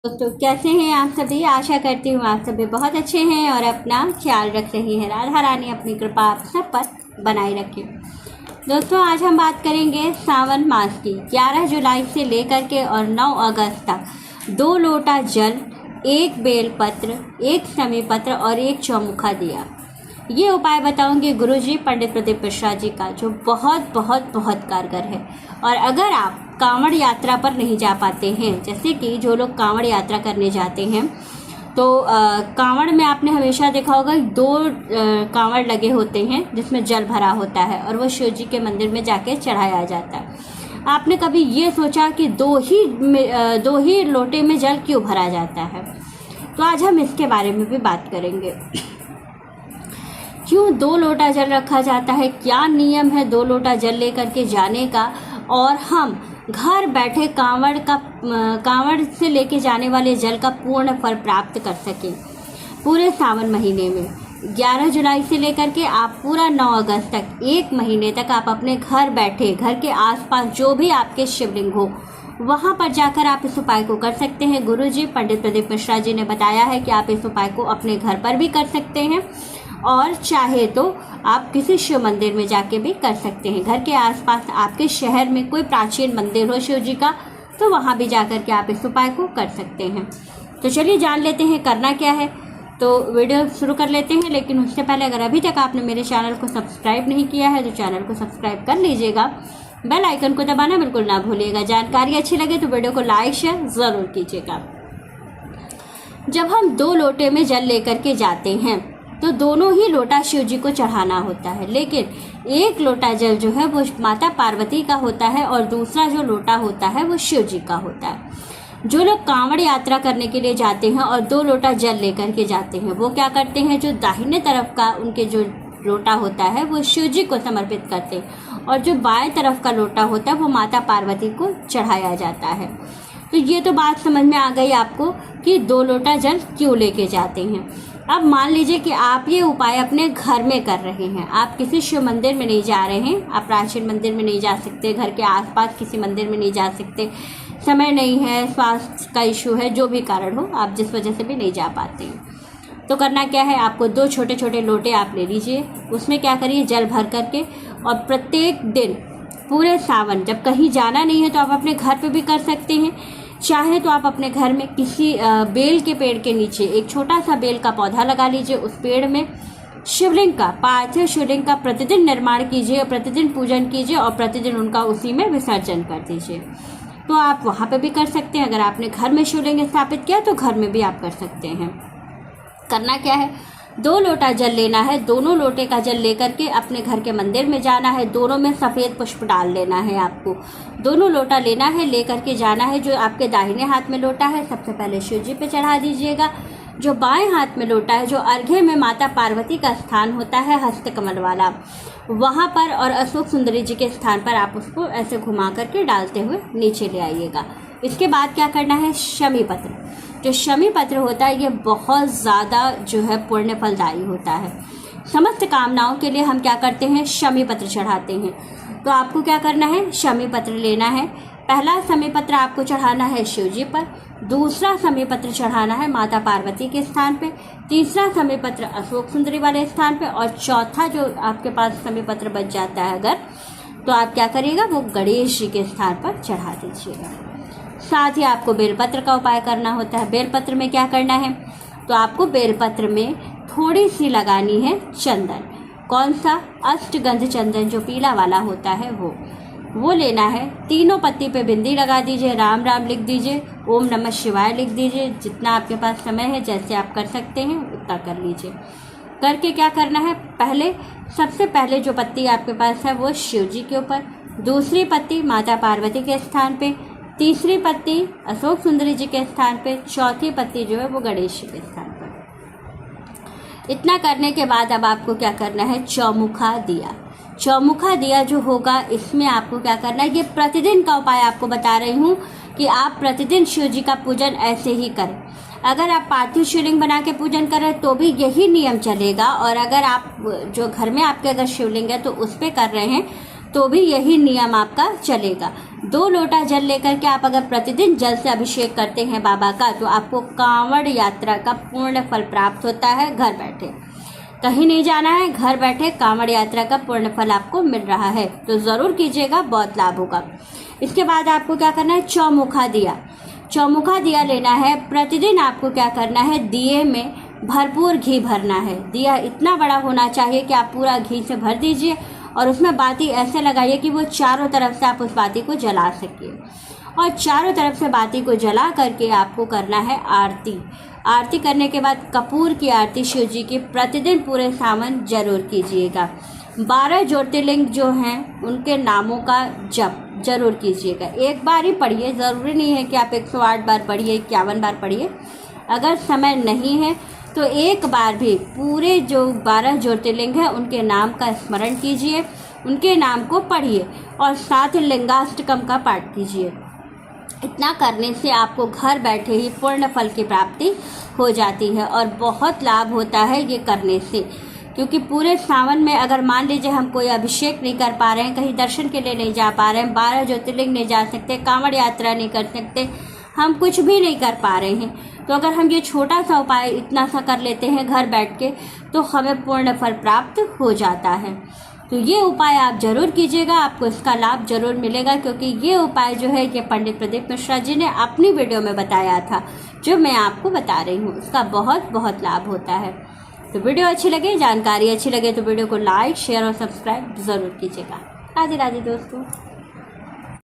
दोस्तों कैसे हैं आप सभी। आशा करती हूँ आप सभी बहुत अच्छे हैं और अपना ख्याल रख रही हैं। राधा रानी अपनी कृपा आप सब पर बनाए रखें। दोस्तों आज हम बात करेंगे सावन मास की। 11 जुलाई से लेकर के और 9 अगस्त तक 2 लोटा जल, 1 बेलपत्र, 1 समी पत्र और 1 चौमुखा दिया। ये उपाय बताऊंगी गुरुजी पंडित प्रदीप मिश्रा जी का, जो बहुत बहुत बहुत कारगर है। और अगर आप कांवड़ यात्रा पर नहीं जा पाते हैं, जैसे कि जो लोग कांवड़ यात्रा करने जाते हैं तो कांवड़ में आपने हमेशा देखा होगा 2 कांवड़ लगे होते हैं जिसमें जल भरा होता है और वो शिव जी के मंदिर में जाके चढ़ाया जाता है। आपने कभी ये सोचा कि दो ही लोटे में जल क्यों भरा जाता है? तो आज हम इसके बारे में भी बात करेंगे। क्यों 2 लोटा जल रखा जाता है, क्या नियम है 2 लोटा जल लेकर के जाने का, और हम घर बैठे कांवड़ से लेके जाने वाले जल का पूर्ण फल प्राप्त कर सकें पूरे सावन महीने में। 11 जुलाई से लेकर के आप पूरा 9 अगस्त तक 1 महीने तक आप अपने घर बैठे, घर के आसपास जो भी आपके शिवलिंग हो वहाँ पर जाकर आप इस उपाय को कर सकते हैं। गुरुजी पंडित प्रदीप मिश्रा जी ने बताया है कि आप इस उपाय को अपने घर पर भी कर सकते हैं और चाहे तो आप किसी शिव मंदिर में जाके भी कर सकते हैं। घर के आसपास आपके शहर में कोई प्राचीन मंदिर हो शिव जी का, तो वहाँ भी जाकर के आप इस उपाय को कर सकते हैं। तो चलिए जान लेते हैं करना क्या है। तो वीडियो शुरू कर लेते हैं, लेकिन उससे पहले अगर अभी तक आपने मेरे चैनल को सब्सक्राइब नहीं किया है तो चैनल को सब्सक्राइब कर लीजिएगा। बेल आइकन को दबाना बिल्कुल ना भूलिएगा। जानकारी अच्छी लगे तो वीडियो को लाइक शेयर ज़रूर कीजिएगा। जब हम 2 लोटे में जल लेकर के जाते हैं तो दोनों ही लोटा शिव जी को चढ़ाना होता है, लेकिन 1 लोटा जल जो है वो माता पार्वती का होता है और दूसरा जो लोटा होता है वो शिव जी का होता है। जो लोग कांवड़ यात्रा करने के लिए जाते हैं और 2 लोटा जल लेकर के जाते हैं, वो क्या करते हैं, जो दाहिने तरफ का उनके जो लोटा होता है वो शिव जी को समर्पित करते हैं और जो बाएं तरफ का लोटा होता है वो माता पार्वती को चढ़ाया जाता है। तो ये तो बात समझ में आ गई आपको कि 2 लोटा जल क्यों लेके जाते हैं। अब मान लीजिए कि आप ये उपाय अपने घर में कर रहे हैं, आप किसी शिव मंदिर में नहीं जा रहे हैं, आप प्राचीन मंदिर में नहीं जा सकते, घर के आसपास किसी मंदिर में नहीं जा सकते, समय नहीं है, स्वास्थ्य का इशू है, जो भी कारण हो, आप जिस वजह से भी नहीं जा पाते हैं, तो करना क्या है, आपको 2 छोटे छोटे लोटे आप ले लीजिए। उसमें क्या करिए, जल भर करके, और प्रत्येक दिन पूरे सावन, जब कहीं जाना नहीं है तो आप अपने घर पे भी कर सकते हैं। चाहे तो आप अपने घर में किसी बेल के पेड़ के नीचे एक छोटा सा बेल का पौधा लगा लीजिए। उस पेड़ में शिवलिंग का, पार्थिव शिवलिंग का प्रतिदिन निर्माण कीजिए, प्रतिदिन पूजन कीजिए और प्रतिदिन उनका उसी में विसर्जन कर दीजिए। तो आप वहाँ पे भी कर सकते हैं। अगर आपने घर में शिवलिंग स्थापित किया तो घर में भी आप कर सकते हैं। करना क्या है, 2 लोटा जल लेना है, दोनों लोटे का जल लेकर के अपने घर के मंदिर में जाना है। दोनों में सफ़ेद पुष्प डाल लेना है आपको। दोनों लोटा लेना है, लेकर के जाना है। जो आपके दाहिने हाथ में लोटा है सबसे पहले शिव जी पे चढ़ा दीजिएगा। जो बाएं हाथ में लोटा है, जो अर्घ्य में माता पार्वती का स्थान होता है हस्तकमल वाला, वहाँ पर और अशोक सुंदरी जी के स्थान पर आप उसको ऐसे घुमा करके डालते हुए नीचे ले आइएगा। इसके बाद क्या करना है, शमी पत्र। जो शमी पत्र होता है ये बहुत ज़्यादा जो है पुण्य फलदायी होता है। समस्त कामनाओं के लिए हम क्या करते हैं, शमी पत्र चढ़ाते हैं। तो आपको क्या करना है, शमी पत्र लेना है। पहला शमी पत्र आपको चढ़ाना है शिव जी पर, दूसरा शमी पत्र चढ़ाना है माता पार्वती के स्थान पे, तीसरा शमी पत्र अशोक सुंदरी वाले स्थान पे, और चौथा जो आपके पास शमी पत्र बच जाता है अगर, तो आप क्या करिएगा, वो गणेश जी के स्थान पर चढ़ा दीजिएगा। साथ ही आपको बेलपत्र का उपाय करना होता है। बेलपत्र में क्या करना है, तो आपको बेलपत्र में थोड़ी सी लगानी है चंदन। कौन सा, अष्टगंध चंदन, जो पीला वाला होता है वो लेना है। तीनों पत्ती पे बिंदी लगा दीजिए, राम राम लिख दीजिए, ओम नमः शिवाय लिख दीजिए। जितना आपके पास समय है, जैसे आप कर सकते हैं उतना कर लीजिए। करके क्या करना है, सबसे पहले जो पत्ती आपके पास है वो शिव जी के ऊपर, दूसरी पत्ती माता पार्वती के स्थान पे, तीसरी पत्ती अशोक सुंदरी जी के स्थान पे, चौथी पत्ती जो है वो गणेश जी के स्थान पर। इतना करने के बाद अब आपको क्या करना है, चौमुखा दिया। चौमुखा दिया जो होगा, इसमें आपको क्या करना है, ये प्रतिदिन का उपाय आपको बता रही हूँ कि आप प्रतिदिन शिव जी का पूजन ऐसे ही करें। अगर आप पार्थिव शिवलिंग बना के पूजन करें तो भी यही नियम चलेगा, और अगर आप जो घर में आपके अगर शिवलिंग है तो उस पर कर रहे हैं तो भी यही नियम आपका चलेगा। 2 लोटा जल लेकर के आप अगर प्रतिदिन जल से अभिषेक करते हैं बाबा का, तो आपको कांवड़ यात्रा का पूर्ण फल प्राप्त होता है। घर बैठे, कहीं नहीं जाना है, घर बैठे कांवड़ यात्रा का पूर्ण फल आपको मिल रहा है। तो ज़रूर कीजिएगा, बहुत लाभ होगा। इसके बाद आपको क्या करना है, चौमुखा दिया। चौमुखा दिया लेना है। प्रतिदिन आपको क्या करना है, दिए में भरपूर घी भरना है। दिया इतना बड़ा होना चाहिए कि आप पूरा घी से भर दीजिए और उसमें बाती ऐसे लगाइए कि वो चारों तरफ से आप उस बाती को जला सकिए। और चारों तरफ से बाती को जला करके आपको करना है आरती। आरती करने के बाद कपूर की आरती शिव जी की प्रतिदिन पूरे सावन जरूर कीजिएगा। 12 ज्योतिर्लिंग जो हैं उनके नामों का जप जरूर कीजिएगा। एक बार ही पढ़िए, ज़रूरी नहीं है कि आप 108 बार पढ़िए, 51 बार पढ़िए। अगर समय नहीं है तो एक बार भी पूरे जो 12 ज्योतिर्लिंग हैं उनके नाम का स्मरण कीजिए, उनके नाम को पढ़िए और साथ लिंगाष्टकम का पाठ कीजिए। इतना करने से आपको घर बैठे ही पूर्ण फल की प्राप्ति हो जाती है और बहुत लाभ होता है ये करने से। क्योंकि पूरे सावन में अगर मान लीजिए हम कोई अभिषेक नहीं कर पा रहे हैं, कहीं दर्शन के लिए नहीं जा पा रहे हैं, 12 ज्योतिर्लिंग नहीं जा सकते, कांवड़ यात्रा नहीं कर सकते, हम कुछ भी नहीं कर पा रहे हैं, तो अगर हम ये छोटा सा उपाय इतना सा कर लेते हैं घर बैठ के, तो हमें पूर्ण फल प्राप्त हो जाता है। तो ये उपाय आप जरूर कीजिएगा, आपको इसका लाभ जरूर मिलेगा। क्योंकि ये उपाय जो है ये पंडित प्रदीप मिश्रा जी ने अपनी वीडियो में बताया था, जो मैं आपको बता रही हूँ, इसका बहुत बहुत लाभ होता है। तो वीडियो अच्छी लगे, जानकारी अच्छी लगे तो वीडियो को लाइक, शेयर और सब्सक्राइब ज़रूर कीजिएगा। राधे राधे दोस्तों।